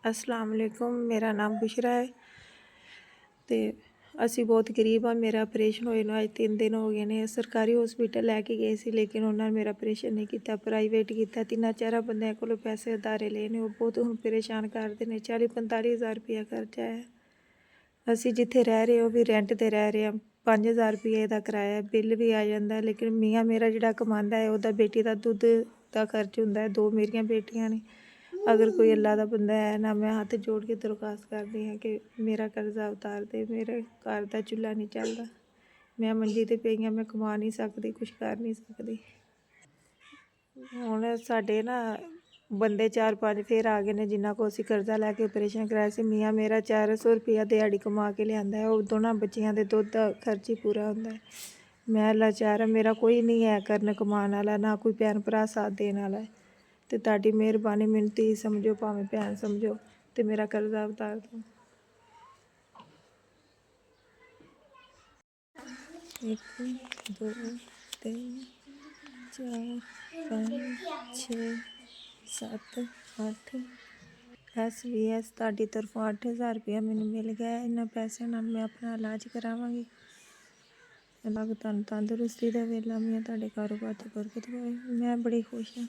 अस्सलाम वालेकुम। मेरा नाम बुशरा है ਤੇ ਅਸੀਂ ਬਹੁਤ ਗਰੀਬ ਆ। ਮੇਰਾ ਆਪਰੇਸ਼ਨ ਹੋਏ ਨੂੰ ਅੱਜ 3 ਦਿਨ ਹੋ ਗਏ ਨੇ। ਸਰਕਾਰੀ ਹਸਪੀਟਲ ਲੈ ਕੇ ਗਏ ਸੀ ਲੇਕਿਨ ਉਹਨਾਂ ਨੇ ਮੇਰਾ ਆਪਰੇਸ਼ਨ ਨਹੀਂ ਕੀਤਾ, ਪ੍ਰਾਈਵੇਟ ਕੀਤਾ। 3-4 ਬੰਦਿਆਂ ਕੋਲੋਂ ਪੈਸੇ ਉਧਾਰੇ ਲਏ ਨੇ। ਉਹ ਬਹੁਤ ਹੁਣ ਪਰੇਸ਼ਾਨ ਕਰਦੇ ਨੇ। 40-45 ਹਜ਼ਾਰ ਰੁਪਇਆ ਖਰਚਾ ਹੈ। ਅਸੀਂ ਜਿੱਥੇ ਰਹਿ ਰਹੇ ਉਹ ਵੀ ਰੈਂਟ 'ਤੇ ਰਹਿ ਰਹੇ ਹਾਂ। 5,000 ਰੁਪਏ ਦਾ ਕਿਰਾਇਆ, ਬਿੱਲ ਵੀ ਆ ਜਾਂਦਾ ਲੇਕਿਨ ਮੀਆਂ ਮੇਰਾ ਜਿਹੜਾ ਕਮਾਉਂਦਾ ਹੈ ਉਹਦਾ ਬੇਟੀ ਦਾ ਦੁੱਧ ਦਾ ਖਰਚ ਹੁੰਦਾ ਹੈ। 2 ਮੇਰੀਆਂ ਬੇਟੀਆਂ ਨੇ। अगर कोई अल्लाह का बंदा है ना, मैं हाथ जोड़ के दरखास्त करती हाँ कि मेरा कर्जा उतार दे। मेरे घर का चूल्हा नहीं चलता, मैं मंजी ते पई हाँ, मैं कमा नहीं सकती, कुछ कर नहीं सकती। हुण साडे ना बंदे 4-5 फिर आ गए ने जिन्हों को असीं कर्जा लैके ऑपरेशन कराया सी। मियाँ मेरा 400 रुपया दिहाड़ी कमा के लिआंदा है। वो दोनों बच्चियां दे दुध दा खर्च ही पूरा हुंदा है। मैं लाचार हाँ, मेरा कोई नहीं है करन कमान वाला, ना कोई भैन भरा साथ देने वाला है। तो ताड़ी मेहरबानी, मैनूं धी समझो भावें भैन समझो तो मेरा कर्जा उतार दो। 1 2 3 4 5 6 7 8 SVS ताड़ी तरफों 8,000 रुपया मैनूं मिल गया। इन्हां पैसे नाल मैं अपना इलाज करावांगी। अल्लाह तुहानूं तंदुरुस्ती देवे, अल्लाह मियां तुहाडे कारोबार ते बरकत पावे। मैं बड़ी खुश हाँ।